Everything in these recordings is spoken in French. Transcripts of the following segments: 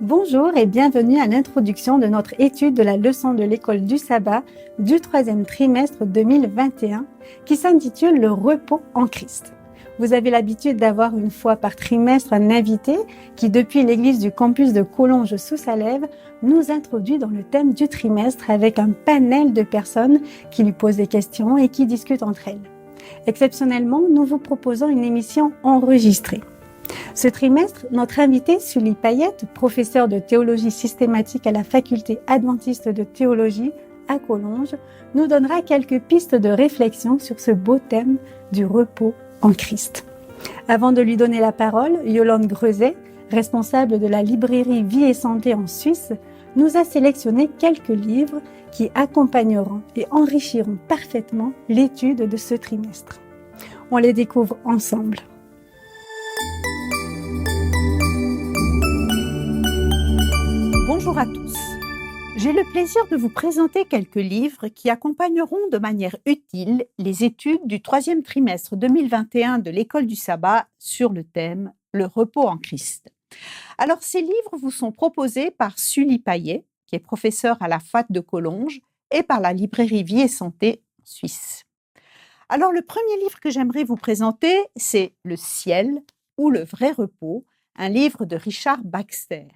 Bonjour et bienvenue à l'introduction de notre étude de la leçon de l'école du sabbat du troisième trimestre 2021 qui s'intitule Le repos en Christ. Vous avez l'habitude d'avoir une fois par trimestre un invité qui, depuis l'église du campus de Collonges sous Salève, nous introduit dans le thème du trimestre avec un panel de personnes qui lui posent des questions et qui discutent entre elles. Exceptionnellement, nous vous proposons une émission enregistrée. Ce trimestre, notre invité, Sully Payette, professeur de théologie systématique à la faculté adventiste de théologie à Collonges, nous donnera quelques pistes de réflexion sur ce beau thème du repos en Christ. Avant de lui donner la parole, Yolande Greuset, responsable de la librairie Vie et Santé en Suisse, nous a sélectionné quelques livres qui accompagneront et enrichiront parfaitement l'étude de ce trimestre. On les découvre ensemble. Bonjour à tous. J'ai le plaisir de vous présenter quelques livres qui accompagneront de manière utile les études du troisième trimestre 2021 de l'École du sabbat sur le thème « Le repos en Christ ». Alors, ces livres vous sont proposés par Sully Payette, qui est professeur à la FAT de Collonges, et par la librairie Vie et Santé en Suisse. Alors, le premier livre que j'aimerais vous présenter, c'est « Le ciel ou le vrai repos », un livre de Richard Baxter.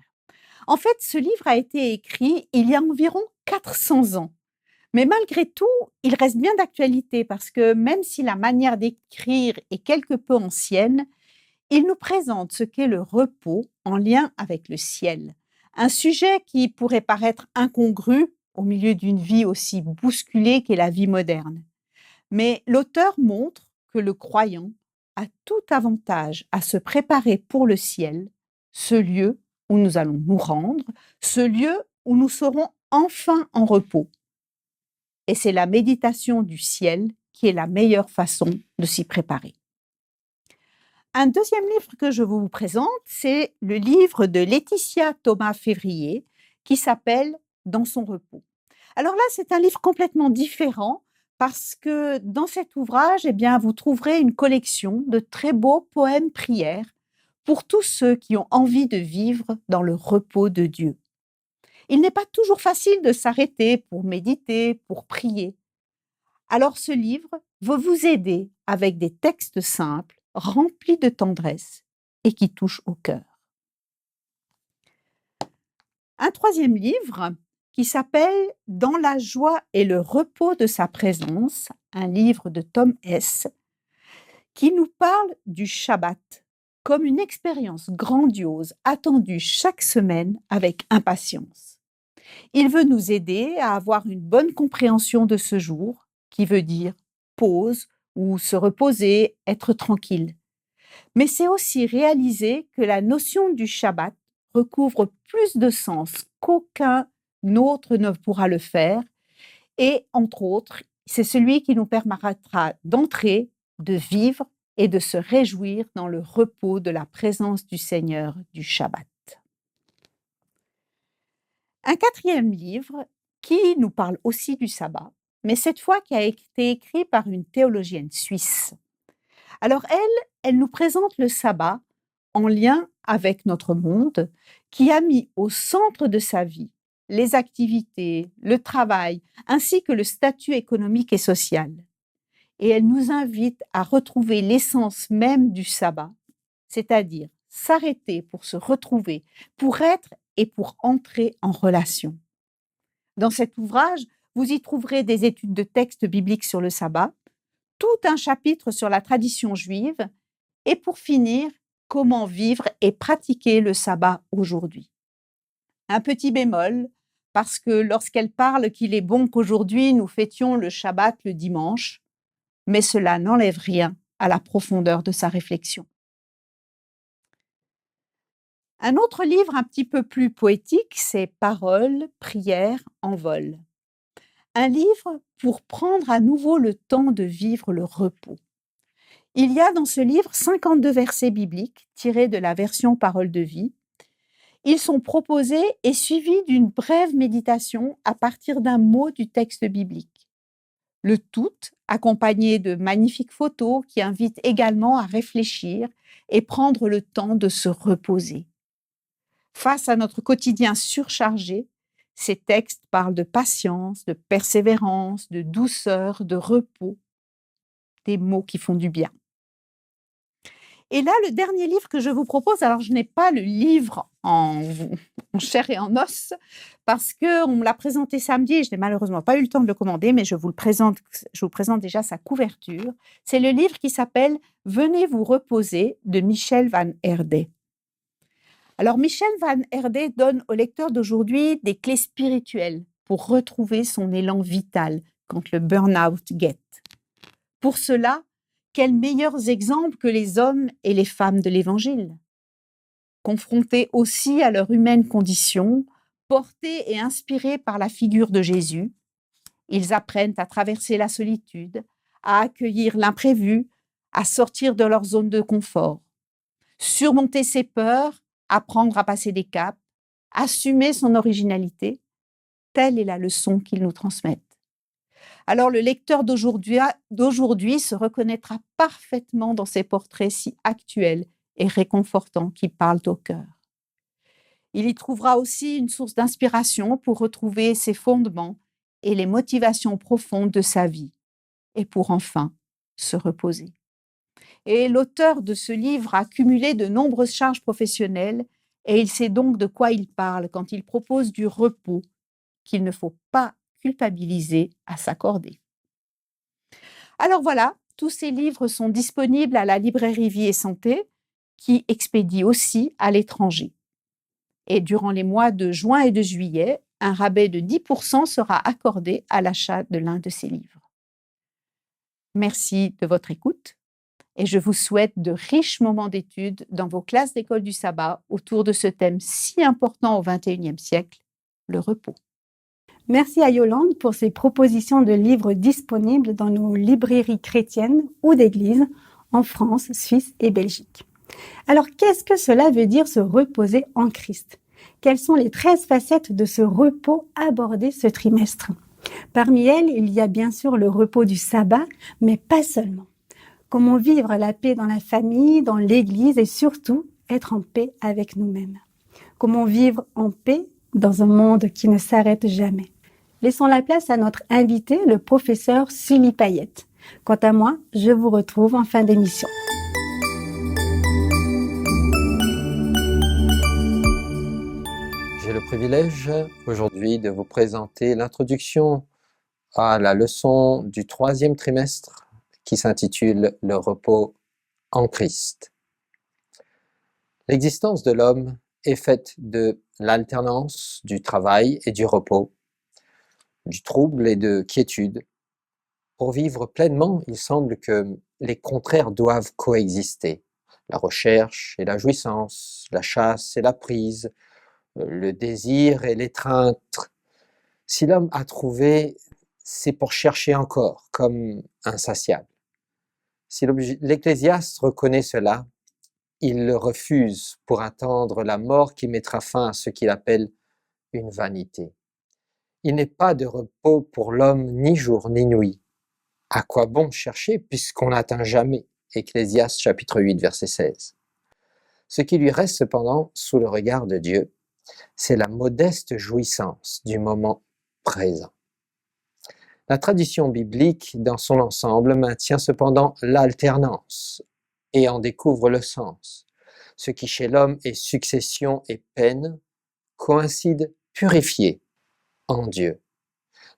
En fait, ce livre a été écrit il y a environ 400 ans. Mais malgré tout, il reste bien d'actualité parce que même si la manière d'écrire est quelque peu ancienne, il nous présente ce qu'est le repos en lien avec le ciel. Un sujet qui pourrait paraître incongru au milieu d'une vie aussi bousculée qu'est la vie moderne. Mais l'auteur montre que le croyant a tout avantage à se préparer pour le ciel, ce lieu où nous allons nous rendre, ce lieu où nous serons enfin en repos. Et c'est la méditation du ciel qui est la meilleure façon de s'y préparer. Un deuxième livre que je vous présente, c'est le livre de Laetitia Thomas-Février qui s'appelle « Dans son repos ». Alors là, c'est un livre complètement différent parce que dans cet ouvrage, vous trouverez une collection de très beaux poèmes-prières pour tous ceux qui ont envie de vivre dans le repos de Dieu. Il n'est pas toujours facile de s'arrêter pour méditer, pour prier. Alors ce livre va vous aider avec des textes simples, remplis de tendresse et qui touchent au cœur. Un troisième livre qui s'appelle « Dans la joie et le repos de sa présence », un livre de Tom Hess, qui nous parle du Shabbat comme une expérience grandiose attendue chaque semaine avec impatience. Il veut nous aider à avoir une bonne compréhension de ce jour, qui veut dire pause ou se reposer, être tranquille. Mais c'est aussi réaliser que la notion du Shabbat recouvre plus de sens qu'aucun autre ne pourra le faire et, entre autres, c'est celui qui nous permettra d'entrer, de vivre et de se réjouir dans le repos de la présence du Seigneur du Shabbat. Un quatrième livre qui nous parle aussi du sabbat, mais cette fois qui a été écrit par une théologienne suisse. Alors elle nous présente le sabbat en lien avec notre monde, qui a mis au centre de sa vie les activités, le travail, ainsi que le statut économique et social. Et elle nous invite à retrouver l'essence même du sabbat, c'est-à-dire s'arrêter pour se retrouver, pour être et pour entrer en relation. Dans cet ouvrage, vous y trouverez des études de textes bibliques sur le sabbat, tout un chapitre sur la tradition juive et pour finir, comment vivre et pratiquer le sabbat aujourd'hui. Un petit bémol, parce que lorsqu'elle parle qu'il est bon qu'aujourd'hui nous fêtions le Shabbat le dimanche, mais cela n'enlève rien à la profondeur de sa réflexion. Un autre livre un petit peu plus poétique, c'est Paroles, prières en vol. Un livre pour prendre à nouveau le temps de vivre le repos. Il y a dans ce livre 52 versets bibliques tirés de la version Paroles de vie. Ils sont proposés et suivis d'une brève méditation à partir d'un mot du texte biblique. Le tout accompagné de magnifiques photos qui invitent également à réfléchir et prendre le temps de se reposer. Face à notre quotidien surchargé, ces textes parlent de patience, de persévérance, de douceur, de repos, des mots qui font du bien. Et là, le dernier livre que je vous propose, alors je n'ai pas le livre en chair et en os, parce qu'on me l'a présenté samedi et je n'ai malheureusement pas eu le temps de le commander, mais je vous présente déjà sa couverture. C'est le livre qui s'appelle « Venez vous reposer » de Michel Van Herde. Alors, Michel Van Herde donne au lecteur d'aujourd'hui des clés spirituelles pour retrouver son élan vital quand le burn-out guette. Pour cela, quels meilleurs exemples que les hommes et les femmes de l'Évangile? Confrontés aussi à leur humaine condition, portés et inspirés par la figure de Jésus, ils apprennent à traverser la solitude, à accueillir l'imprévu, à sortir de leur zone de confort, surmonter ses peurs, apprendre à passer des caps, assumer son originalité. Telle est la leçon qu'ils nous transmettent. Alors le lecteur d'aujourd'hui se reconnaîtra parfaitement dans ces portraits si actuels et réconfortants qui parlent au cœur. Il y trouvera aussi une source d'inspiration pour retrouver ses fondements et les motivations profondes de sa vie, et pour enfin se reposer. Et l'auteur de ce livre a cumulé de nombreuses charges professionnelles et il sait donc de quoi il parle quand il propose du repos qu'il ne faut pas culpabiliser à s'accorder. Alors voilà, tous ces livres sont disponibles à la librairie Vie et Santé, qui expédie aussi à l'étranger. Et durant les mois de juin et de juillet, un rabais de 10% sera accordé à l'achat de l'un de ces livres. Merci de votre écoute et je vous souhaite de riches moments d'études dans vos classes d'école du sabbat autour de ce thème si important au XXIe siècle, le repos. Merci à Yolande pour ces propositions de livres disponibles dans nos librairies chrétiennes ou d'église en France, Suisse et Belgique. Alors, qu'est-ce que cela veut dire se reposer en Christ? Quelles sont les 13 facettes de ce repos abordées ce trimestre? Parmi elles, il y a bien sûr le repos du sabbat, mais pas seulement. Comment vivre la paix dans la famille, dans l'église et surtout être en paix avec nous-mêmes? Comment vivre en paix dans un monde qui ne s'arrête jamais? Laissons la place à notre invité, le professeur Sully Payette. Quant à moi, je vous retrouve en fin d'émission. J'ai le privilège aujourd'hui de vous présenter l'introduction à la leçon du 3e trimestre qui s'intitule « Le repos en Christ ». L'existence de l'homme est faite de l'alternance du travail et du repos, du trouble et de quiétude. Pour vivre pleinement, il semble que les contraires doivent coexister. La recherche et la jouissance, la chasse et la prise, le désir et l'étreinte. Si l'homme a trouvé, c'est pour chercher encore, comme insatiable. Si l'Ecclésiaste reconnaît cela, il le refuse pour attendre la mort qui mettra fin à ce qu'il appelle une vanité. Il n'est pas de repos pour l'homme ni jour ni nuit. À quoi bon chercher puisqu'on n'atteint jamais? Ecclésiaste chapitre 8, verset 16. Ce qui lui reste cependant sous le regard de Dieu, c'est la modeste jouissance du moment présent. La tradition biblique dans son ensemble maintient cependant l'alternance et en découvre le sens. Ce qui chez l'homme est succession et peine coïncide purifié en Dieu.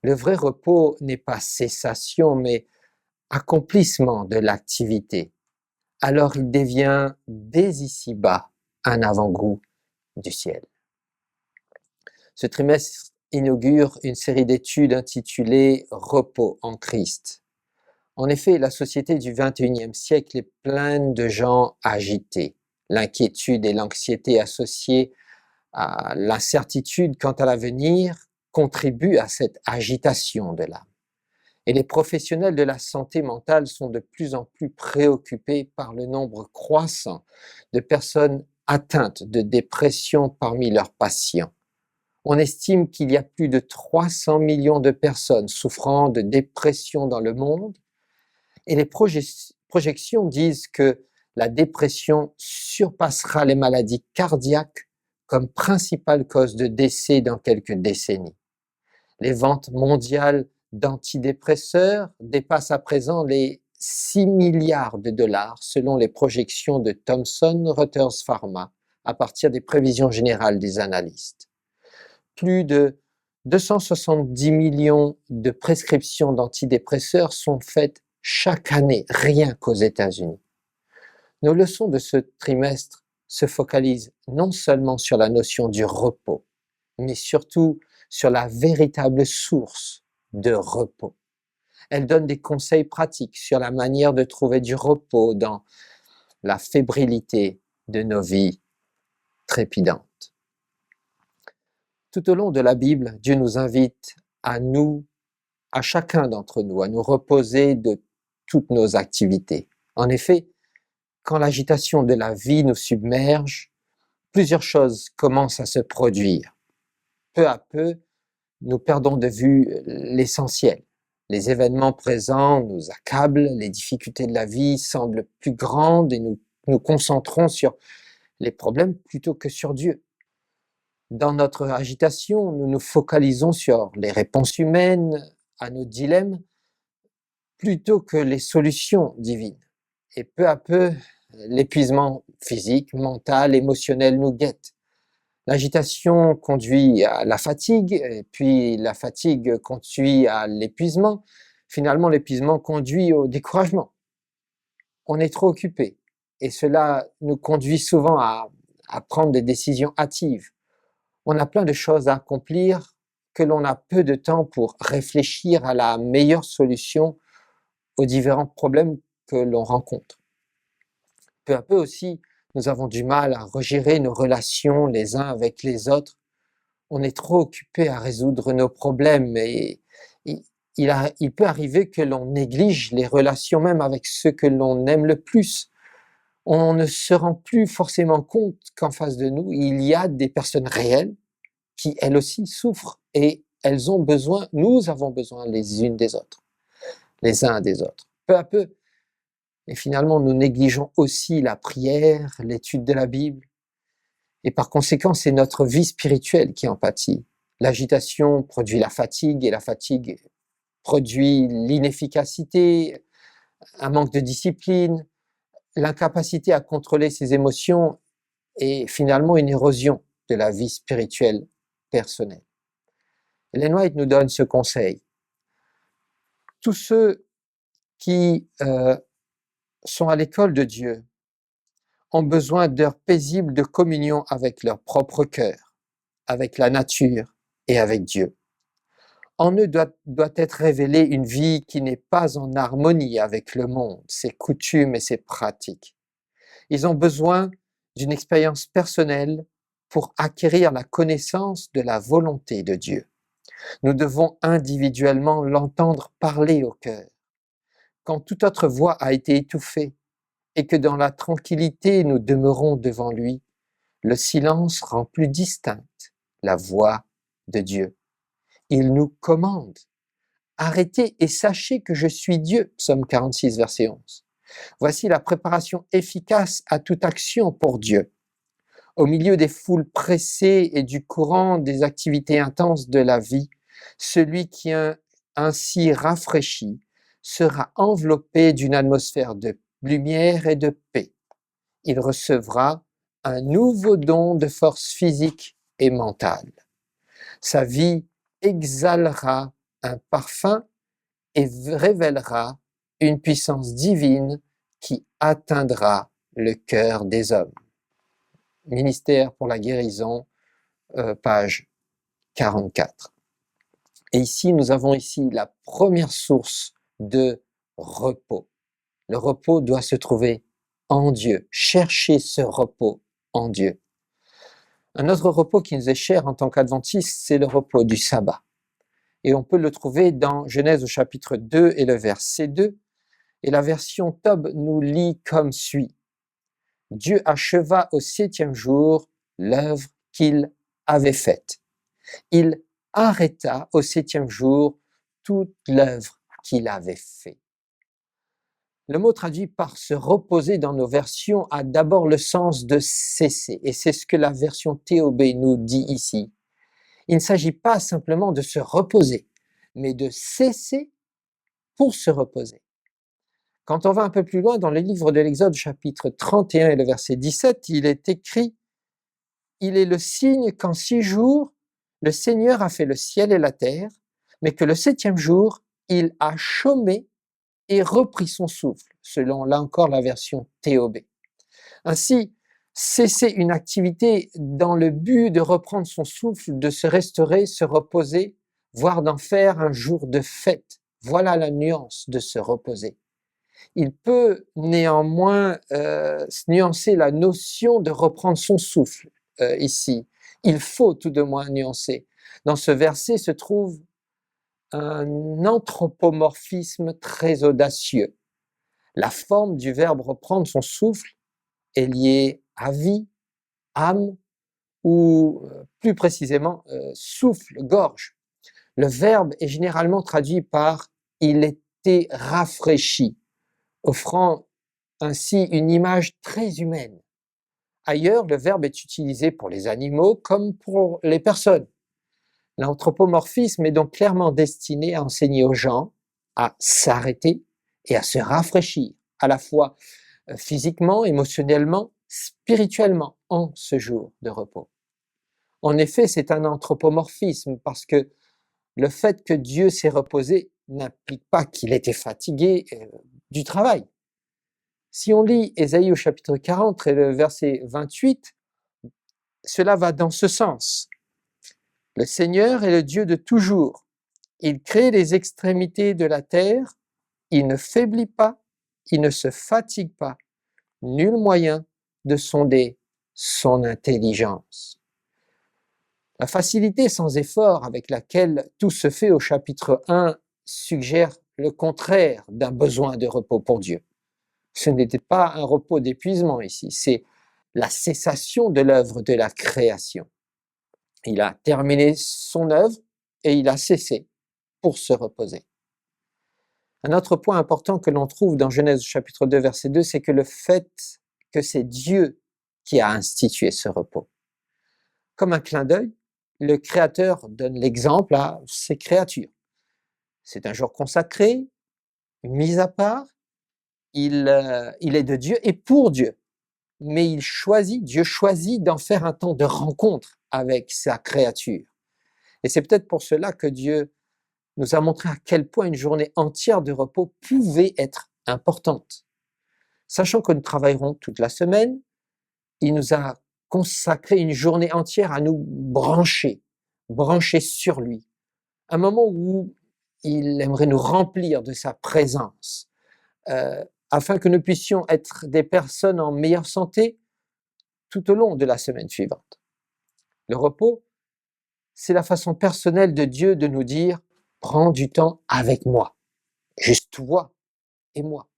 Le vrai repos n'est pas cessation mais accomplissement de l'activité. Alors il devient dès ici-bas un avant-goût du ciel. Ce trimestre inaugure une série d'études intitulées « Repos en Christ ». En effet, la société du XXIe siècle est pleine de gens agités. L'inquiétude et l'anxiété associées à l'incertitude quant à l'avenir contribuent à cette agitation de l'âme. Et les professionnels de la santé mentale sont de plus en plus préoccupés par le nombre croissant de personnes atteintes de dépression parmi leurs patients. On estime qu'il y a plus de 300 millions de personnes souffrant de dépression dans le monde et les projections disent que la dépression surpassera les maladies cardiaques comme principale cause de décès dans quelques décennies. Les ventes mondiales d'antidépresseurs dépassent à présent les 6 milliards de dollars selon les projections de Thomson Reuters Pharma à partir des prévisions générales des analystes. Plus de 270 millions de prescriptions d'antidépresseurs sont faites chaque année, rien qu'aux États-Unis. Nos leçons de ce trimestre se focalisent non seulement sur la notion du repos, mais surtout sur la véritable source de repos. Elles donnent des conseils pratiques sur la manière de trouver du repos dans la fébrilité de nos vies trépidantes. Tout au long de la Bible, Dieu nous invite à chacun d'entre nous, à nous reposer de toutes nos activités. En effet, quand l'agitation de la vie nous submerge, plusieurs choses commencent à se produire. Peu à peu, nous perdons de vue l'essentiel. Les événements présents nous accablent, les difficultés de la vie semblent plus grandes et nous nous concentrons sur les problèmes plutôt que sur Dieu. Dans notre agitation, nous nous focalisons sur les réponses humaines à nos dilemmes plutôt que les solutions divines. Et peu à peu, l'épuisement physique, mental, émotionnel nous guette. L'agitation conduit à la fatigue, et puis la fatigue conduit à l'épuisement. Finalement, l'épuisement conduit au découragement. On est trop occupé et cela nous conduit souvent à prendre des décisions hâtives. On a plein de choses à accomplir que l'on a peu de temps pour réfléchir à la meilleure solution aux différents problèmes que l'on rencontre. Peu à peu aussi, nous avons du mal à regérer nos relations les uns avec les autres. On est trop occupé à résoudre nos problèmes et il peut arriver que l'on néglige les relations même avec ceux que l'on aime le plus. On ne se rend plus forcément compte qu'en face de nous, il y a des personnes réelles qui elles aussi souffrent et nous avons besoin les unes des autres, les uns des autres. Peu à peu, et finalement nous négligeons aussi la prière, l'étude de la Bible, et par conséquent c'est notre vie spirituelle qui en pâtit. L'agitation produit la fatigue et la fatigue produit l'inefficacité, un manque de discipline, l'incapacité à contrôler ses émotions et finalement une érosion de la vie spirituelle personnelle. Ellen White nous donne ce conseil. Tous ceux qui sont à l'école de Dieu ont besoin d'heures paisibles de communion avec leur propre cœur, avec la nature et avec Dieu. En eux doit être révélée une vie qui n'est pas en harmonie avec le monde, ses coutumes et ses pratiques. Ils ont besoin d'une expérience personnelle pour acquérir la connaissance de la volonté de Dieu. Nous devons individuellement l'entendre parler au cœur. Quand toute autre voix a été étouffée et que dans la tranquillité nous demeurons devant lui, le silence rend plus distincte la voix de Dieu. Il nous commande. Arrêtez et sachez que je suis Dieu. Psaume 46, verset 11. Voici la préparation efficace à toute action pour Dieu. Au milieu des foules pressées et du courant des activités intenses de la vie, celui qui est ainsi rafraîchi sera enveloppé d'une atmosphère de lumière et de paix. Il recevra un nouveau don de force physique et mentale. Sa vie exhalera un parfum et révélera une puissance divine qui atteindra le cœur des hommes. Ministère pour la guérison, page 44. Et ici, nous avons la première source de repos. Le repos doit se trouver en Dieu. Cherchez ce repos en Dieu. Un autre repos qui nous est cher en tant qu'adventistes, c'est le repos du sabbat. Et on peut le trouver dans Genèse au chapitre 2 et le verset 2. Et la version Tob nous lit comme suit. Dieu acheva au 7e jour l'œuvre qu'il avait faite. Il arrêta au 7e jour toute l'œuvre qu'il avait faite. Le mot traduit par se reposer dans nos versions a d'abord le sens de cesser, et c'est ce que la version TOB nous dit ici. Il ne s'agit pas simplement de se reposer, mais de cesser pour se reposer. Quand on va un peu plus loin dans le livre de l'Exode, chapitre 31 et le verset 17, il est écrit « Il est le signe qu'en 6 jours, le Seigneur a fait le ciel et la terre, mais que le 7e jour, il a chômé et repris son souffle », selon là encore la version TOB. Ainsi, cesser une activité dans le but de reprendre son souffle, de se restaurer, se reposer, voire d'en faire un jour de fête. Voilà la nuance de se reposer. Il peut néanmoins nuancer la notion de reprendre son souffle ici. Il faut tout de moins nuancer. Dans ce verset se trouve un anthropomorphisme très audacieux. La forme du verbe reprendre son souffle est liée à vie, âme ou plus précisément souffle, gorge. Le verbe est généralement traduit par « il était rafraîchi », offrant ainsi une image très humaine. Ailleurs, le verbe est utilisé pour les animaux comme pour les personnes. L'anthropomorphisme est donc clairement destiné à enseigner aux gens à s'arrêter et à se rafraîchir, à la fois physiquement, émotionnellement, spirituellement, en ce jour de repos. En effet, c'est un anthropomorphisme parce que le fait que Dieu s'est reposé n'implique pas qu'il était fatigué du travail. Si on lit Ésaïe au chapitre 40 et le verset 28, cela va dans ce sens. Le Seigneur est le Dieu de toujours. Il crée les extrémités de la terre, il ne faiblit pas, il ne se fatigue pas. Nul moyen de sonder son intelligence. La facilité sans effort avec laquelle tout se fait au chapitre 1 suggère le contraire d'un besoin de repos pour Dieu. Ce n'était pas un repos d'épuisement ici, c'est la cessation de l'œuvre de la création. Il a terminé son œuvre et il a cessé pour se reposer. Un autre point important que l'on trouve dans Genèse chapitre 2 verset 2, c'est que le fait que c'est Dieu qui a institué ce repos. Comme un clin d'œil, le Créateur donne l'exemple à ses créatures. C'est un jour consacré, mis à part, il est de Dieu et pour Dieu. Mais Dieu choisit d'en faire un temps de rencontre avec sa créature. Et c'est peut-être pour cela que Dieu nous a montré à quel point une journée entière de repos pouvait être importante. Sachant que nous travaillerons toute la semaine, il nous a consacré une journée entière à nous brancher sur lui. Un moment où il aimerait nous remplir de sa présence, afin que nous puissions être des personnes en meilleure santé tout au long de la semaine suivante. Le repos, c'est la façon personnelle de Dieu de nous dire « prends du temps avec moi, juste toi et moi ».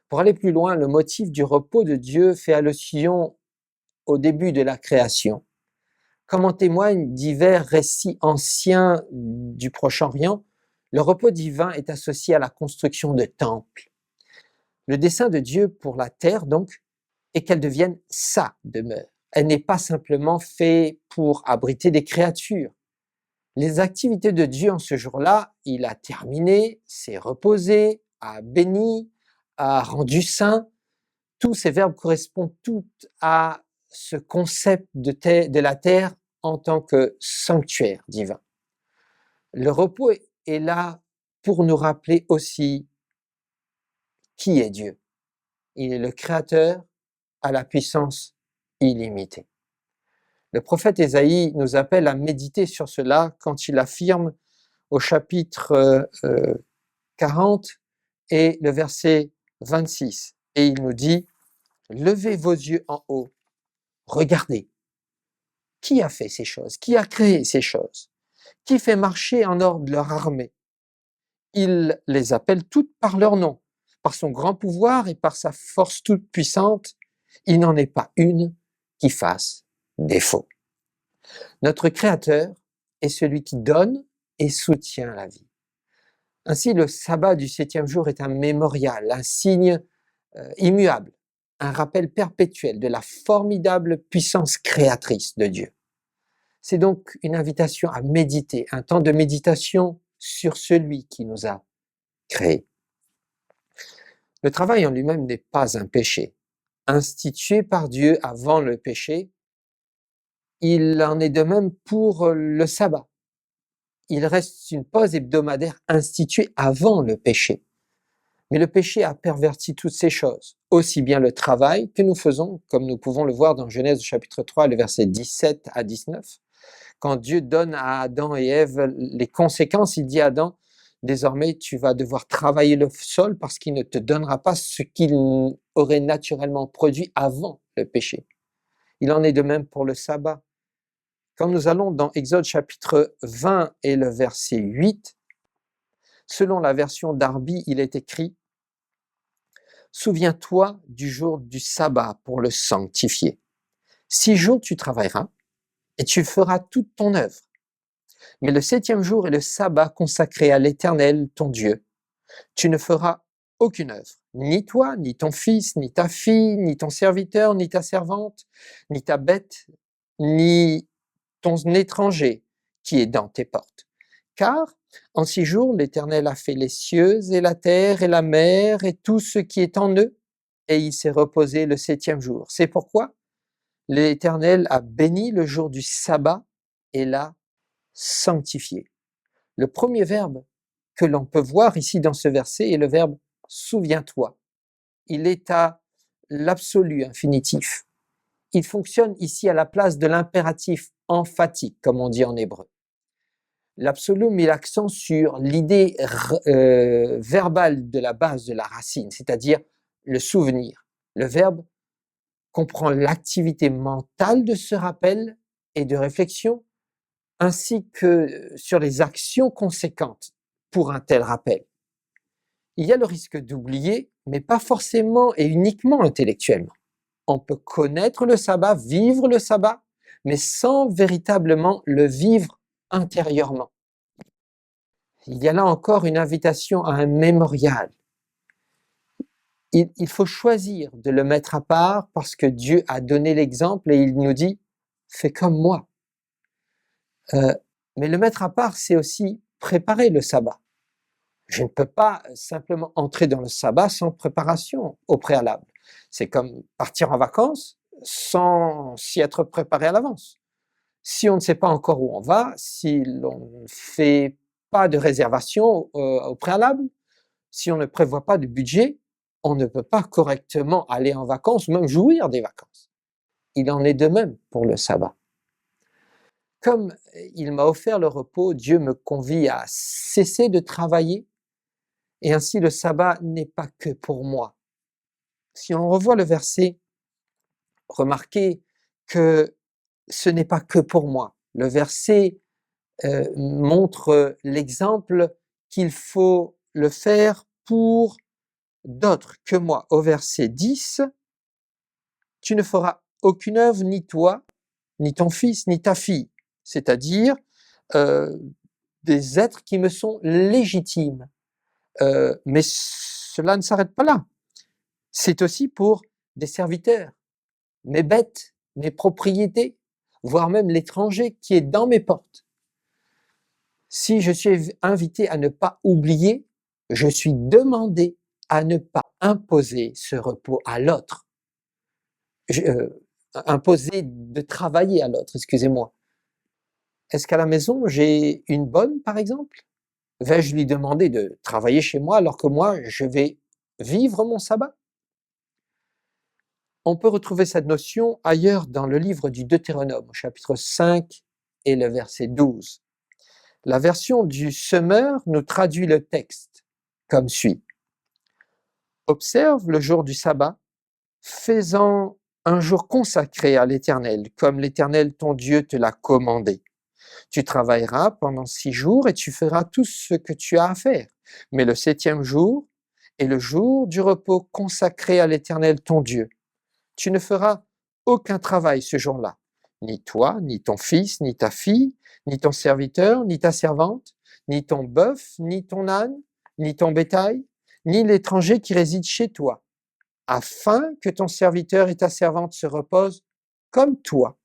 Pour aller plus loin, le motif du repos de Dieu fait allusion au début de la création. Comme en témoignent divers récits anciens du Proche-Orient, le repos divin est associé à la construction de temples. Le dessein de Dieu pour la terre, donc, est qu'elle devienne sa demeure. Elle n'est pas simplement faite pour abriter des créatures. Les activités de Dieu en ce jour-là, il a terminé, s'est reposé, a béni, a rendu saint. Tous ces verbes correspondent tous à ce concept de la terre en tant que sanctuaire divin. Le repos est là pour nous rappeler aussi qui est Dieu. Il est le Créateur à la puissance illimitée. Le prophète Ésaïe nous appelle à méditer sur cela quand il affirme au chapitre 40 et le verset 26. Et il nous dit « Levez vos yeux en haut, regardez. Qui a fait ces choses? Qui a créé ces choses? Qui fait marcher en ordre leur armée? Il les appelle toutes par leur nom. Par son grand pouvoir et par sa force toute puissante, il n'en est pas une qui fasse défaut. » Notre Créateur est celui qui donne et soutient la vie. Ainsi, le sabbat du 7e jour est un mémorial, un signe immuable, un rappel perpétuel de la formidable puissance créatrice de Dieu. C'est donc une invitation à méditer, un temps de méditation sur celui qui nous a créés. Le travail en lui-même n'est pas un péché. Institué par Dieu avant le péché, il en est de même pour le sabbat. Il reste une pause hebdomadaire instituée avant le péché. Mais le péché a perverti toutes ces choses, aussi bien le travail que nous faisons, comme nous pouvons le voir dans Genèse chapitre 3, le verset 17 à 19. Quand Dieu donne à Adam et Ève les conséquences, il dit à Adam, désormais tu vas devoir travailler le sol parce qu'il ne te donnera pas ce qu'il aurait naturellement produit avant le péché. Il en est de même pour le sabbat. Quand nous allons dans Exode chapitre 20 et le verset 8, selon la version Darby, il est écrit « Souviens-toi du jour du sabbat pour le sanctifier. 6 jours tu travailleras et tu feras toute ton œuvre. Mais le 7e jour est le sabbat consacré à l'Éternel, ton Dieu. Tu ne feras aucune œuvre, ni toi, ni ton fils, ni ta fille, ni ton serviteur, ni ta servante, ni ta bête, ni ton étranger qui est dans tes portes. Car en 6 jours, l'Éternel a fait les cieux et la terre et la mer et tout ce qui est en eux, et il s'est reposé le 7e jour. C'est pourquoi l'Éternel a béni le jour du sabbat et l'a sanctifié. Le premier verbe que l'on peut voir ici dans ce verset est le verbe « souviens-toi ». Il est à l'absolu infinitif. Il fonctionne ici à la place de l'impératif emphatique, comme on dit en hébreu. L'absolu met l'accent sur l'idée verbale de la base de la racine, c'est-à-dire le souvenir. Le verbe comprend l'activité mentale de ce rappel et de réflexion, ainsi que sur les actions conséquentes pour un tel rappel. Il y a le risque d'oublier, mais pas forcément et uniquement intellectuellement. On peut connaître le sabbat, vivre le sabbat, mais sans véritablement le vivre intérieurement. Il y a là encore une invitation à un mémorial. Il faut choisir de le mettre à part parce que Dieu a donné l'exemple et il nous dit « fais comme moi ». Mais le mettre à part, c'est aussi préparer le sabbat. Je ne peux pas simplement entrer dans le sabbat sans préparation au préalable. C'est comme partir en vacances sans s'y être préparé à l'avance. Si on ne sait pas encore où on va, si l'on ne fait pas de réservation au préalable, si on ne prévoit pas de budget, on ne peut pas correctement aller en vacances ou même jouir des vacances. Il en est de même pour le sabbat. Comme il m'a offert le repos, Dieu me convie à cesser de travailler et ainsi le sabbat n'est pas que pour moi. Si on revoit le verset, remarquez que ce n'est pas que pour moi. Le verset montre l'exemple qu'il faut le faire pour d'autres que moi. Au verset 10, « Tu ne feras aucune œuvre, ni toi, ni ton fils, ni ta fille. » C'est-à-dire des êtres qui me sont légitimes. Mais cela ne s'arrête pas là. C'est aussi pour des serviteurs, mes bêtes, mes propriétés, voire même l'étranger qui est dans mes portes. Si je suis invité à ne pas oublier, je suis demandé à ne pas imposer ce repos à l'autre. Imposer de travailler à l'autre, excusez-moi. Est-ce qu'à la maison, j'ai une bonne, par exemple? Vais-je lui demander de travailler chez moi alors que moi, je vais vivre mon sabbat? On peut retrouver cette notion ailleurs dans le livre du Deutéronome, au chapitre 5 et le verset 12. La version du Semeur nous traduit le texte comme suit. « Observe le jour du sabbat, fais-en un jour consacré à l'Éternel, comme l'Éternel ton Dieu te l'a commandé. Tu travailleras pendant 6 jours et tu feras tout ce que tu as à faire. Mais le 7e jour est le jour du repos consacré à l'Éternel ton Dieu. Tu ne feras aucun travail ce jour-là, ni toi, ni ton fils, ni ta fille, ni ton serviteur, ni ta servante, ni ton bœuf, ni ton âne, ni ton bétail, ni l'étranger qui réside chez toi, afin que ton serviteur et ta servante se reposent comme toi.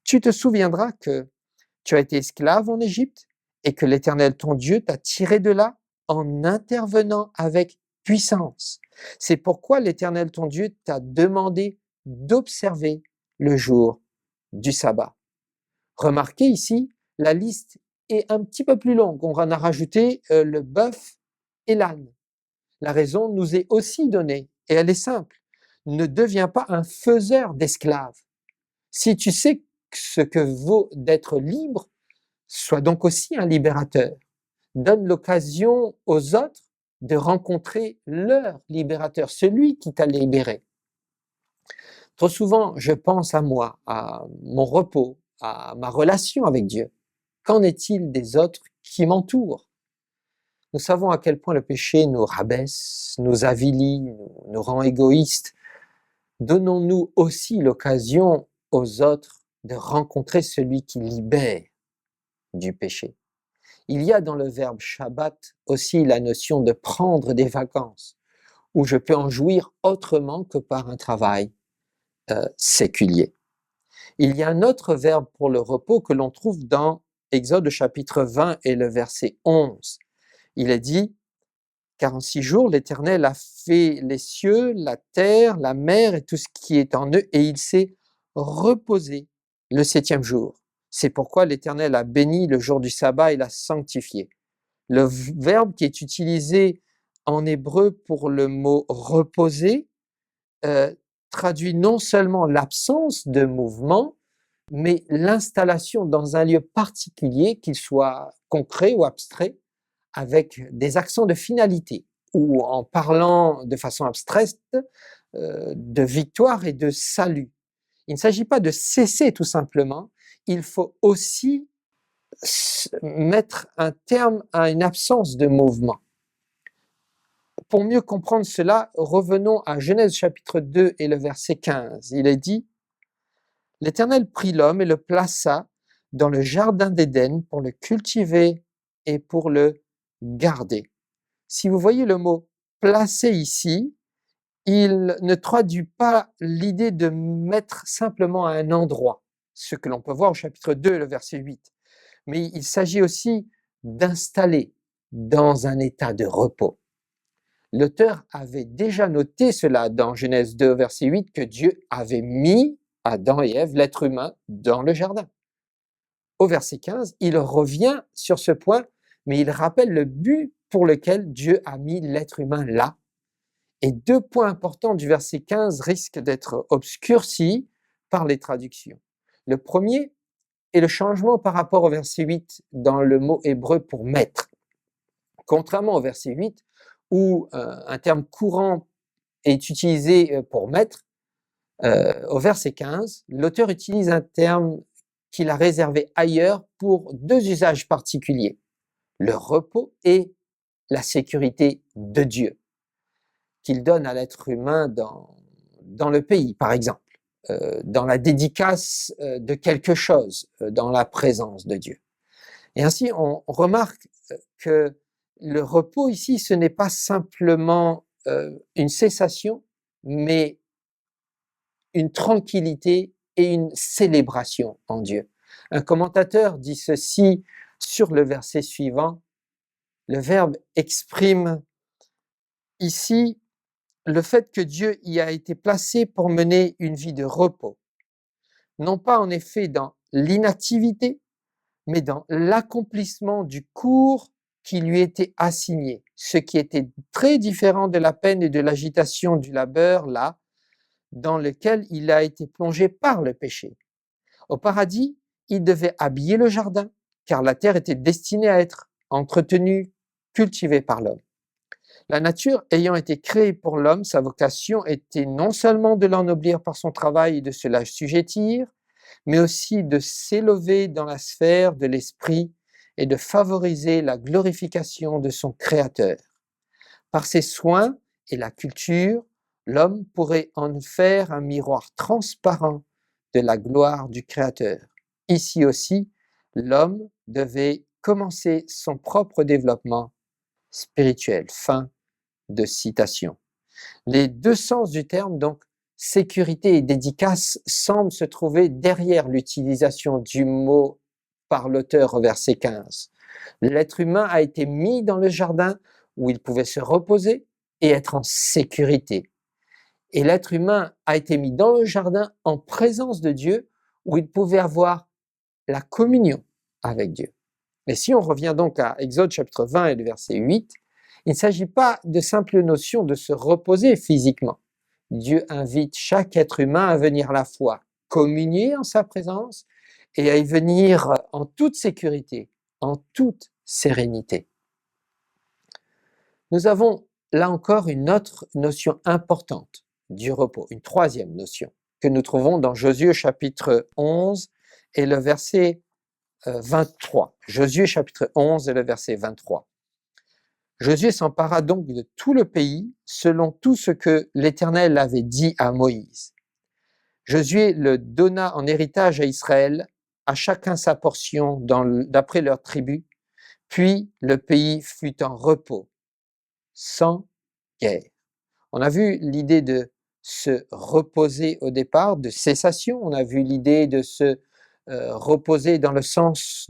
Tu te souviendras que tu as été esclave en Égypte et que l'Éternel ton Dieu t'a tiré de là en intervenant avec puissance. C'est pourquoi l'Éternel ton Dieu t'a demandé d'observer le jour du sabbat. Remarquez ici, la liste est un petit peu plus longue. On en a rajouté le bœuf et l'âne. La raison nous est aussi donnée et elle est simple. Ne deviens pas un faiseur d'esclaves. Si tu sais ce que vaut d'être libre, sois donc aussi un libérateur. Donne l'occasion aux autres de rencontrer leur libérateur, celui qui t'a libéré. Trop souvent, je pense à moi, à mon repos, à ma relation avec Dieu. Qu'en est-il des autres qui m'entourent? Nous savons à quel point le péché nous rabaisse, nous avilit, nous rend égoïstes. Donnons-nous aussi l'occasion aux autres de rencontrer celui qui libère du péché. Il y a dans le verbe Shabbat aussi la notion de prendre des vacances, où je peux en jouir autrement que par un travail séculier. Il y a un autre verbe pour le repos que l'on trouve dans Exode chapitre 20 et le verset 11. Il est dit, car en 6 jours, l'Éternel a fait les cieux, la terre, la mer et tout ce qui est en eux, et il s'est reposé le 7e jour. C'est pourquoi l'Éternel a béni le jour du sabbat et l'a sanctifié. Le verbe qui est utilisé en hébreu pour le mot reposer traduit non seulement l'absence de mouvement, mais l'installation dans un lieu particulier, qu'il soit concret ou abstrait, avec des accents de finalité, ou en parlant de façon abstraite, de victoire et de salut. Il ne s'agit pas de cesser tout simplement, il faut aussi mettre un terme à une absence de mouvement. Pour mieux comprendre cela, revenons à Genèse chapitre 2 et le verset 15. Il est dit, « L'Éternel prit l'homme et le plaça dans le jardin d'Éden pour le cultiver et pour le garder. » Si vous voyez le mot « placer » ici, il ne traduit pas l'idée de mettre simplement à un endroit, ce que l'on peut voir au chapitre 2, le verset 8. Mais il s'agit aussi d'installer dans un état de repos. L'auteur avait déjà noté cela dans Genèse 2, verset 8, que Dieu avait mis Adam et Ève, l'être humain, dans le jardin. Au verset 15, il revient sur ce point, mais il rappelle le but pour lequel Dieu a mis l'être humain là. Et 2 points importants du verset 15 risquent d'être obscurcis par les traductions. Le premier est le changement par rapport au verset 8 dans le mot hébreu pour maître. Contrairement au verset 8, où un terme courant est utilisé pour maître, au verset 15, l'auteur utilise un terme qu'il a réservé ailleurs pour 2 usages particuliers, le repos et la sécurité de Dieu, qu'il donne à l'être humain dans le pays, par exemple, dans la dédicace de quelque chose, dans la présence de Dieu. Et ainsi, on remarque que le repos ici, ce n'est pas simplement une cessation, mais une tranquillité et une célébration en Dieu. Un commentateur dit ceci sur le verset suivant, le verbe exprime ici le fait que Dieu y a été placé pour mener une vie de repos, non pas en effet dans l'inactivité, mais dans l'accomplissement du cours qui lui était assigné, ce qui était très différent de la peine et de l'agitation du labeur, là, dans lequel il a été plongé par le péché. Au paradis, il devait habiller le jardin, car la terre était destinée à être entretenue, cultivée par l'homme. La nature ayant été créée pour l'homme, sa vocation était non seulement de l'ennoblir par son travail et de se l'assujettir, mais aussi de s'élever dans la sphère de l'esprit et de favoriser la glorification de son Créateur. Par ses soins et la culture, l'homme pourrait en faire un miroir transparent de la gloire du Créateur. Ici aussi, l'homme devait commencer son propre développement spirituelle. Fin de citation. Les deux sens du terme, donc sécurité et dédicace, semblent se trouver derrière l'utilisation du mot par l'auteur au verset 15. L'être humain a été mis dans le jardin où il pouvait se reposer et être en sécurité. Et l'être humain a été mis dans le jardin en présence de Dieu où il pouvait avoir la communion avec Dieu. Et si on revient donc à Exode chapitre 20 et le verset 8, il ne s'agit pas de simple notion de se reposer physiquement. Dieu invite chaque être humain à venir à la fois communier en sa présence et à y venir en toute sécurité, en toute sérénité. Nous avons là encore une autre notion importante du repos, une troisième notion que nous trouvons dans Josué chapitre 11 et le verset 23. Josué chapitre 11 et le verset 23. Josué s'empara donc de tout le pays selon tout ce que l'Éternel avait dit à Moïse. Josué le donna en héritage à Israël, à chacun sa portion d'après leur tribu, puis le pays fut en repos, sans guerre. On a vu l'idée de se reposer au départ, de cessation, on a vu l'idée de se reposer dans le sens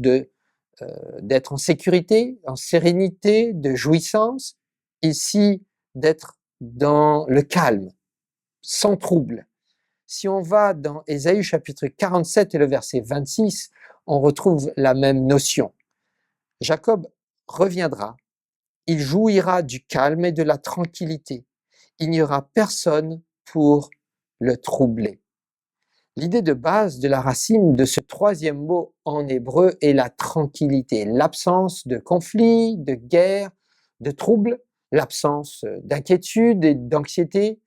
d'être en sécurité, en sérénité, de jouissance, ici d'être dans le calme, sans trouble. Si on va dans Ésaïe chapitre 47 et le verset 26, on retrouve la même notion. Jacob reviendra, il jouira du calme et de la tranquillité. Il n'y aura personne pour le troubler. L'idée de base de la racine de ce troisième mot en hébreu est la tranquillité, l'absence de conflit, de guerre, de trouble, l'absence d'inquiétude et d'anxiété,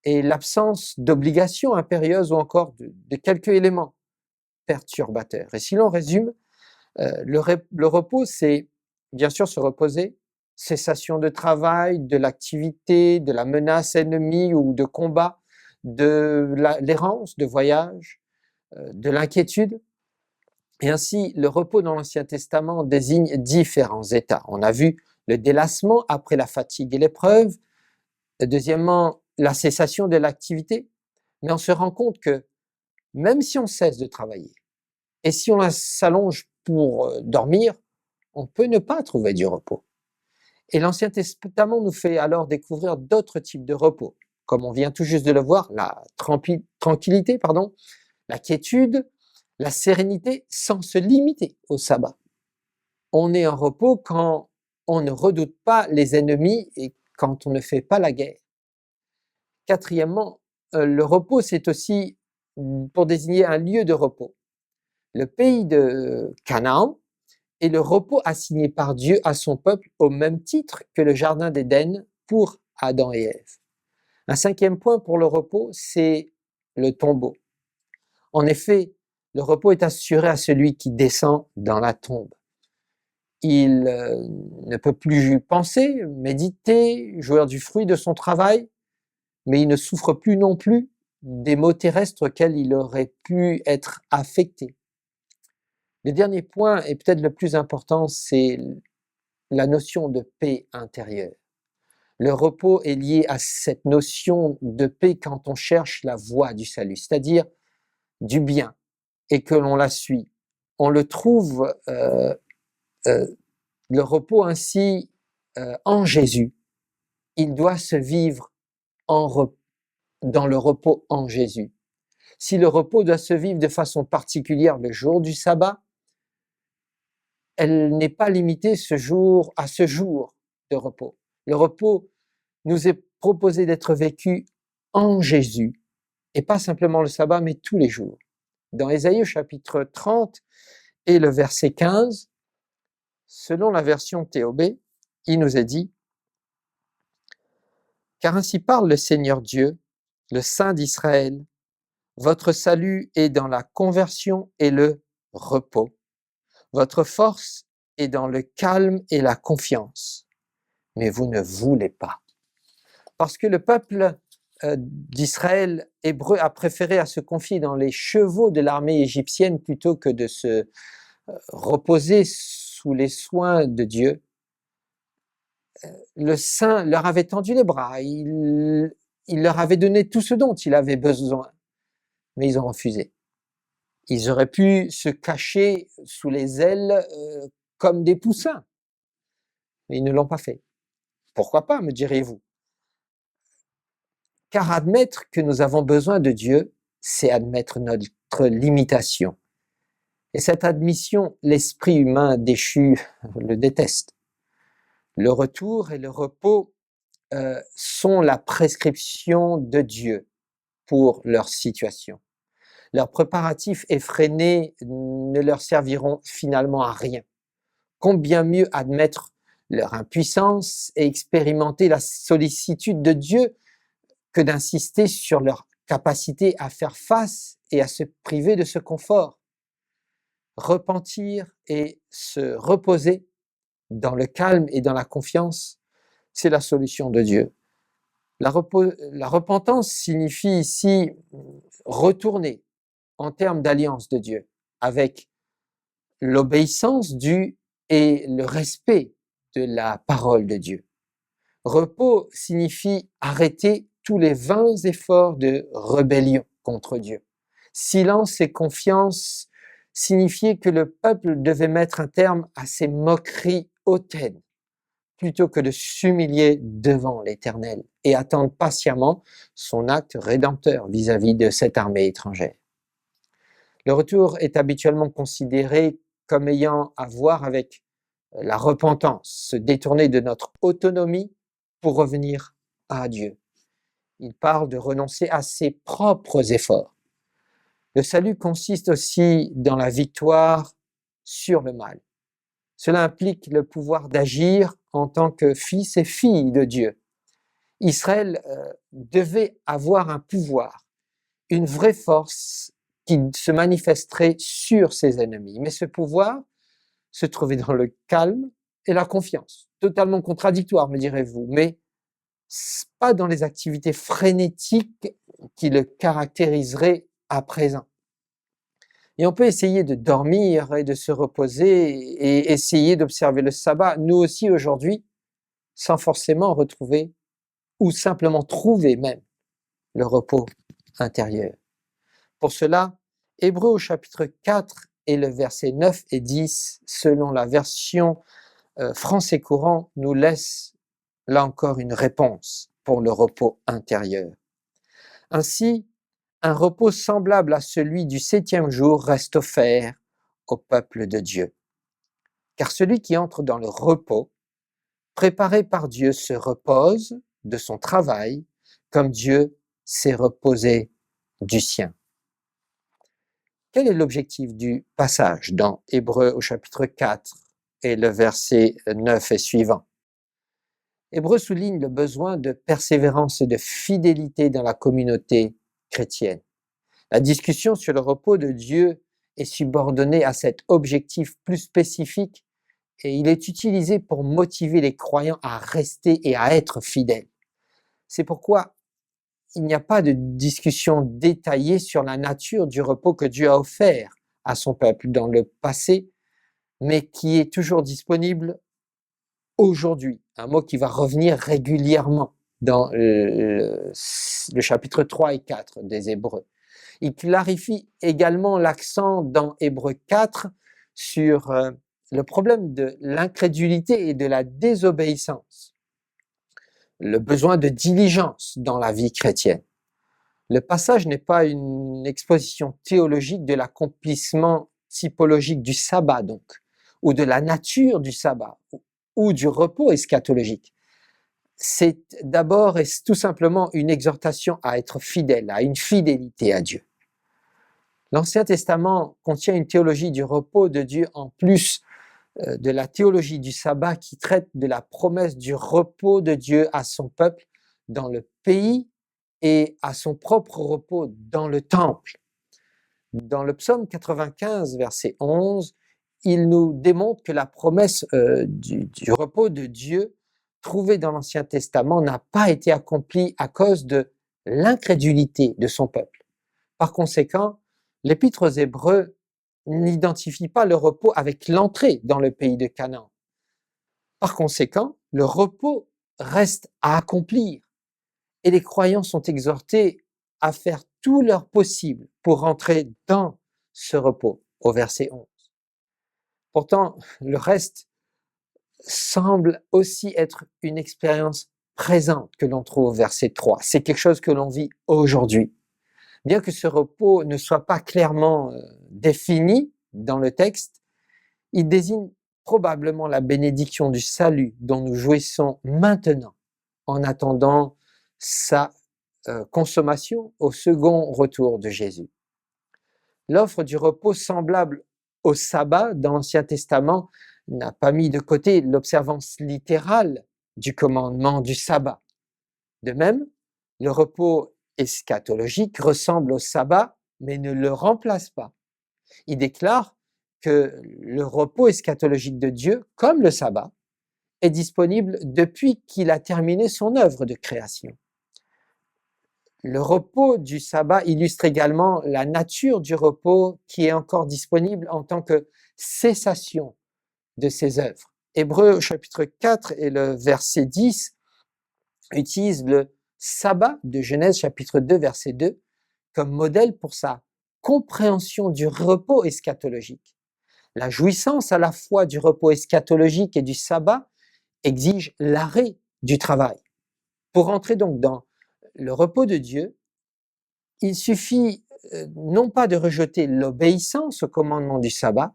et l'absence d'obligations impérieuses ou encore de quelques éléments perturbateurs. Et si l'on résume, le repos, c'est bien sûr se reposer, cessation de travail, de l'activité, de la menace ennemie ou de combat, de l'errance, de voyage, de l'inquiétude. Et ainsi, le repos dans l'Ancien Testament désigne différents états. On a vu le délassement après la fatigue et l'épreuve. Deuxièmement, la cessation de l'activité. Mais on se rend compte que même si on cesse de travailler et si on s'allonge pour dormir, on peut ne pas trouver du repos. Et l'Ancien Testament nous fait alors découvrir d'autres types de repos, comme on vient tout juste de le voir, la tranquillité, la quiétude, la sérénité sans se limiter au sabbat. On est en repos quand on ne redoute pas les ennemis et quand on ne fait pas la guerre. Quatrièmement, le repos, c'est aussi pour désigner un lieu de repos. Le pays de Canaan est le repos assigné par Dieu à son peuple au même titre que le jardin d'Éden pour Adam et Ève. Un cinquième point pour le repos, c'est le tombeau. En effet, le repos est assuré à celui qui descend dans la tombe. Il ne peut plus penser, méditer, jouir du fruit de son travail, mais il ne souffre plus non plus des maux terrestres auxquels il aurait pu être affecté. Le dernier point, et peut-être le plus important, c'est la notion de paix intérieure. Le repos est lié à cette notion de paix quand on cherche la voie du salut, c'est-à-dire du bien, et que l'on la suit. On le trouve, le repos ainsi, en Jésus. Il doit se vivre dans le repos en Jésus. Si le repos doit se vivre de façon particulière le jour du sabbat, elle n'est pas limitée à ce jour de repos. Le repos nous est proposé d'être vécu en Jésus, et pas simplement le sabbat, mais tous les jours. Dans Ésaïe chapitre 30 et le verset 15, selon la version TOB, il nous est dit « Car ainsi parle le Seigneur Dieu, le Saint d'Israël, votre salut est dans la conversion et le repos. Votre force est dans le calme et la confiance. Mais vous ne voulez pas. » Parce que le peuple d'Israël hébreu a préféré à se confier dans les chevaux de l'armée égyptienne plutôt que de se reposer sous les soins de Dieu. le Saint leur avait tendu les bras, il leur avait donné tout ce dont il avait besoin, mais ils ont refusé. Ils auraient pu se cacher sous les ailes comme des poussins, mais ils ne l'ont pas fait. Pourquoi pas, me direz-vous? Car admettre que nous avons besoin de Dieu, c'est admettre notre limitation. Et cette admission, l'esprit humain déchu le déteste. Le retour et le repos sont la prescription de Dieu pour leur situation. Leurs préparatifs effrénés ne leur serviront finalement à rien. Combien mieux admettre leur impuissance et expérimenter la sollicitude de Dieu que d'insister sur leur capacité à faire face et à se priver de ce confort. Repentir et se reposer dans le calme et dans la confiance, c'est la solution de Dieu. La repentance signifie ici retourner en termes d'alliance de Dieu avec l'obéissance due et le respect de la parole de Dieu. Repos signifie arrêter tous les vains efforts de rébellion contre Dieu. Silence et confiance signifiait que le peuple devait mettre un terme à ses moqueries hautaines, plutôt que de s'humilier devant l'Éternel et attendre patiemment son acte rédempteur vis-à-vis de cette armée étrangère. Le retour est habituellement considéré comme ayant à voir avec la repentance, se détourner de notre autonomie pour revenir à Dieu. Il parle de renoncer à ses propres efforts. Le salut consiste aussi dans la victoire sur le mal. Cela implique le pouvoir d'agir en tant que fils et filles de Dieu. Israël devait avoir un pouvoir, une vraie force qui se manifesterait sur ses ennemis. Mais ce pouvoir se trouvait dans le calme et la confiance. Totalement contradictoire, me direz-vous, mais pas dans les activités frénétiques qui le caractériseraient à présent. Et on peut essayer de dormir et de se reposer et essayer d'observer le sabbat, nous aussi aujourd'hui, sans forcément retrouver ou simplement trouver même le repos intérieur. Pour cela, Hébreux au chapitre 4 et le verset 9 et 10, selon la version français courant, nous laisse là encore une réponse pour le repos intérieur. Ainsi, un repos semblable à celui du 7e jour reste offert au peuple de Dieu. Car celui qui entre dans le repos, préparé par Dieu, se repose de son travail comme Dieu s'est reposé du sien. Quel est l'objectif du passage dans Hébreux au chapitre 4 et le verset 9 et suivant? Hébreux souligne le besoin de persévérance et de fidélité dans la communauté chrétienne. La discussion sur le repos de Dieu est subordonnée à cet objectif plus spécifique et il est utilisé pour motiver les croyants à rester et à être fidèles. C'est pourquoi il n'y a pas de discussion détaillée sur la nature du repos que Dieu a offert à son peuple dans le passé, mais qui est toujours disponible aujourd'hui. Un mot qui va revenir régulièrement dans le chapitre 3 et 4 des Hébreux. Il clarifie également l'accent dans Hébreux 4 sur le problème de l'incrédulité et de la désobéissance, le besoin de diligence dans la vie chrétienne. Le passage n'est pas une exposition théologique de l'accomplissement typologique du sabbat donc, ou de la nature du sabbat, ou du repos eschatologique. C'est d'abord et tout simplement une exhortation à être fidèle, à une fidélité à Dieu. L'Ancien Testament contient une théologie du repos de Dieu en plus de la théologie du sabbat qui traite de la promesse du repos de Dieu à son peuple dans le pays et à son propre repos dans le temple. Dans le psaume 95, verset 11, il nous démontre que la promesse du repos de Dieu trouvée dans l'Ancien Testament n'a pas été accomplie à cause de l'incrédulité de son peuple. Par conséquent, l'Épître aux Hébreux n'identifie pas le repos avec l'entrée dans le pays de Canaan. Par conséquent, le repos reste à accomplir et les croyants sont exhortés à faire tout leur possible pour rentrer dans ce repos, au verset 11. Pourtant, le reste semble aussi être une expérience présente que l'on trouve au verset 3. C'est quelque chose que l'on vit aujourd'hui. Bien que ce repos ne soit pas clairement défini dans le texte, il désigne probablement la bénédiction du salut dont nous jouissons maintenant en attendant sa consommation au second retour de Jésus. L'offre du repos semblable au sabbat dans l'Ancien Testament n'a pas mis de côté l'observance littérale du commandement du sabbat. De même, le repos eschatologique ressemble au sabbat, mais ne le remplace pas. Il déclare que le repos eschatologique de Dieu, comme le sabbat, est disponible depuis qu'il a terminé son œuvre de création. Le repos du sabbat illustre également la nature du repos qui est encore disponible en tant que cessation de ses œuvres. Hébreux chapitre 4 et le verset 10 utilisent le sabbat de Genèse chapitre 2 verset 2 comme modèle pour sa compréhension du repos eschatologique. La jouissance à la fois du repos eschatologique et du sabbat exige l'arrêt du travail. Pour entrer donc dans le repos de Dieu, il suffit non pas de rejeter l'obéissance au commandement du sabbat,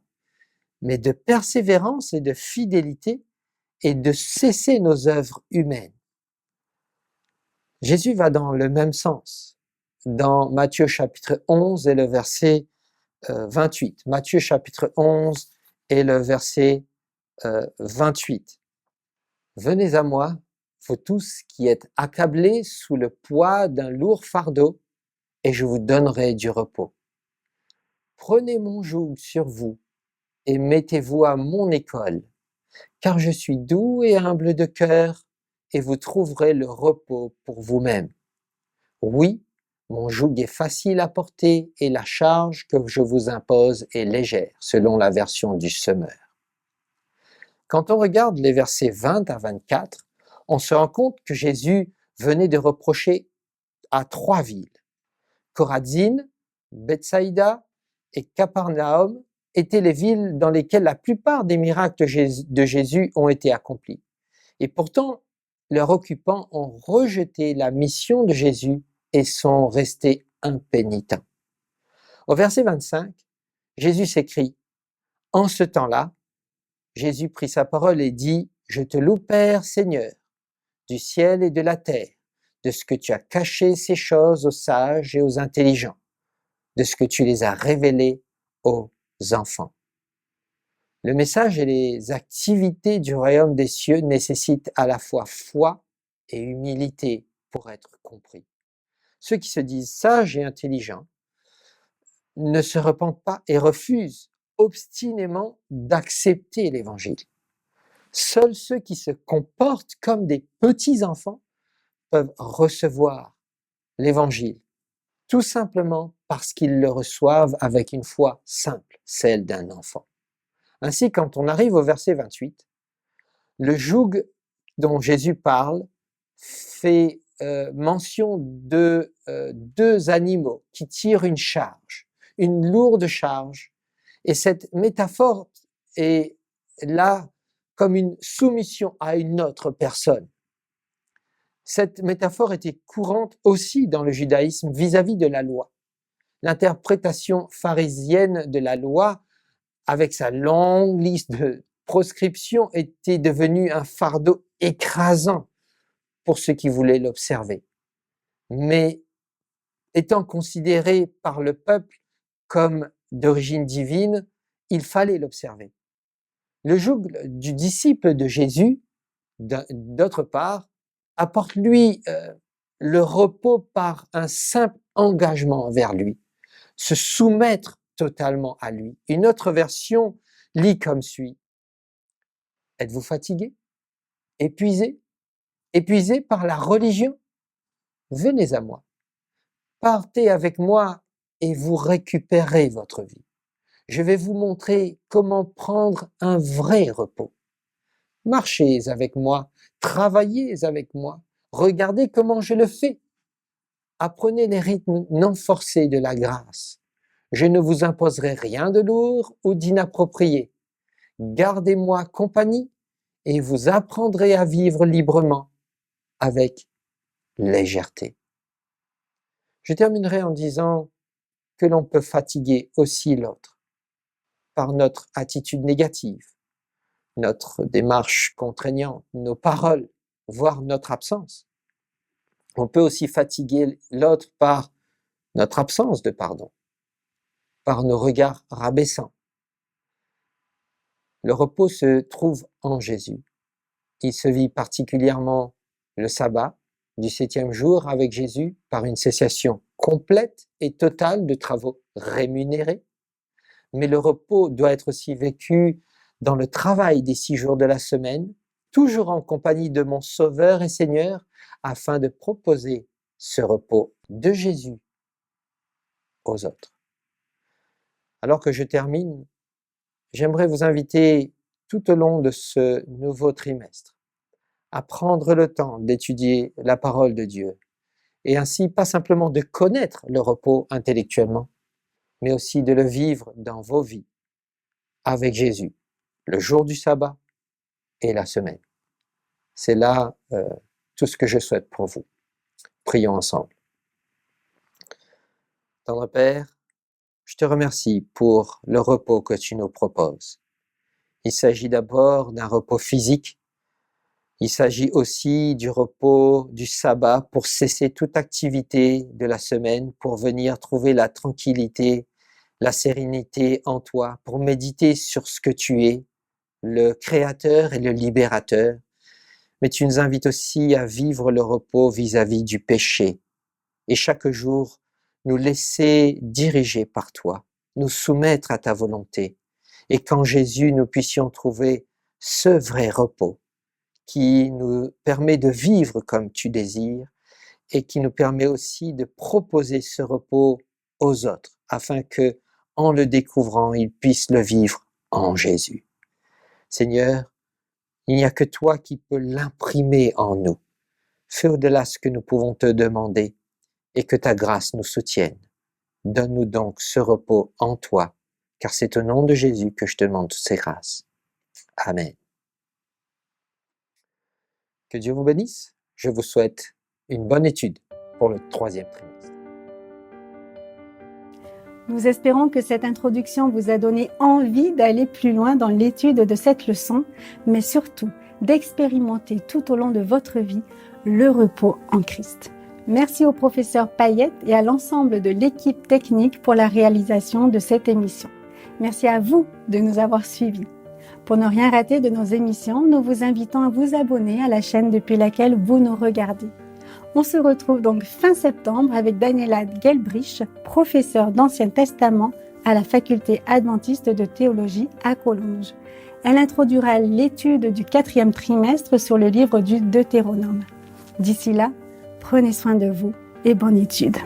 mais de persévérance et de fidélité et de cesser nos œuvres humaines. Jésus va dans le même sens dans Matthieu chapitre 11 et le verset 28. Matthieu chapitre 11 et le verset 28. Venez à moi, vous tous qui êtes accablés sous le poids d'un lourd fardeau, et je vous donnerai du repos. Prenez mon joug sur vous et mettez-vous à mon école, car je suis doux et humble de cœur, et vous trouverez le repos pour vous-même. Oui, mon joug est facile à porter et la charge que je vous impose est légère, selon la version du Semeur. Quand on regarde les versets 20 à 24, on se rend compte que Jésus venait de reprocher à 3 villes. Chorazine, Bethsaïda et Capernaum étaient les villes dans lesquelles la plupart des miracles de Jésus ont été accomplis. Et pourtant, leurs occupants ont rejeté la mission de Jésus et sont restés impénitents. Au verset 25, Jésus s'écrie « En ce temps-là, Jésus prit sa parole et dit « Je te loue, Père, Seigneur, du ciel et de la terre, de ce que tu as caché ces choses aux sages et aux intelligents, de ce que tu les as révélées aux enfants. » Le message et les activités du royaume des cieux nécessitent à la fois foi et humilité pour être compris. Ceux qui se disent sages et intelligents ne se repentent pas et refusent obstinément d'accepter l'évangile. Seuls ceux qui se comportent comme des petits enfants peuvent recevoir l'évangile, tout simplement parce qu'ils le reçoivent avec une foi simple, celle d'un enfant. Ainsi, quand on arrive au verset 28, le joug dont Jésus parle fait mention de 2 animaux qui tirent une charge, une lourde charge, et cette métaphore est là comme une soumission à une autre personne. Cette métaphore était courante aussi dans le judaïsme vis-à-vis de la loi. L'interprétation pharisienne de la loi, avec sa longue liste de proscriptions, était devenue un fardeau écrasant pour ceux qui voulaient l'observer. Mais étant considéré par le peuple comme d'origine divine, il fallait l'observer. Le joug du disciple de Jésus, d'autre part, apporte lui le repos par un simple engagement envers lui, se soumettre totalement à lui. Une autre version lit comme suit. Êtes-vous fatigué? Épuisé? Épuisé par la religion? Venez à moi. Partez avec moi et vous récupérez votre vie. Je vais vous montrer comment prendre un vrai repos. Marchez avec moi Travaillez avec moi. Regardez comment je le fais. Apprenez les rythmes non forcés de la grâce. Je ne vous imposerai rien de lourd ou d'inapproprié. Gardez-moi compagnie et vous apprendrez à vivre librement avec légèreté. Je terminerai en disant que l'on peut fatiguer aussi l'autre par notre attitude négative, notre démarche contraignante, nos paroles, voire notre absence. On peut aussi fatiguer l'autre par notre absence de pardon, par nos regards rabaissants. Le repos se trouve en Jésus. Il se vit particulièrement le sabbat du 7e jour avec Jésus par une cessation complète et totale de travaux rémunérés. Mais le repos doit être aussi vécu dans le travail des 6 jours de la semaine, toujours en compagnie de mon Sauveur et Seigneur, afin de proposer ce repos de Jésus aux autres. Alors que je termine, j'aimerais vous inviter tout au long de ce nouveau trimestre à prendre le temps d'étudier la parole de Dieu et ainsi pas simplement de connaître le repos intellectuellement, mais aussi de le vivre dans vos vies avec Jésus, le jour du sabbat et la semaine. C'est là tout ce que je souhaite pour vous. Prions ensemble. Tendre Père, je te remercie pour le repos que tu nous proposes. Il s'agit d'abord d'un repos physique. Il s'agit aussi du repos du sabbat pour cesser toute activité de la semaine, pour venir trouver la tranquillité, la sérénité en toi, pour méditer sur ce que tu es, le Créateur et le Libérateur. Mais tu nous invites aussi à vivre le repos vis-à-vis du péché et chaque jour nous laisser diriger par toi, nous soumettre à ta volonté et qu'en Jésus nous puissions trouver ce vrai repos qui nous permet de vivre comme tu désires et qui nous permet aussi de proposer ce repos aux autres afin que, en le découvrant, ils puissent le vivre en Jésus. Seigneur, il n'y a que toi qui peux l'imprimer en nous. Fais au-delà ce que nous pouvons te demander et que ta grâce nous soutienne. Donne-nous donc ce repos en toi, car c'est au nom de Jésus que je te demande toutes ces grâces. Amen. Que Dieu vous bénisse. Je vous souhaite une bonne étude pour le 3e trimestre. Nous espérons que cette introduction vous a donné envie d'aller plus loin dans l'étude de cette leçon, mais surtout d'expérimenter tout au long de votre vie le repos en Christ. Merci au professeur Payette et à l'ensemble de l'équipe technique pour la réalisation de cette émission. Merci à vous de nous avoir suivis. Pour ne rien rater de nos émissions, nous vous invitons à vous abonner à la chaîne depuis laquelle vous nous regardez. On se retrouve donc fin septembre avec Daniela Gelbrich, professeure d'Ancien Testament à la faculté adventiste de théologie à Collonges. Elle introduira l'étude du 4e trimestre sur le livre du Deutéronome. D'ici là, prenez soin de vous et bonne étude.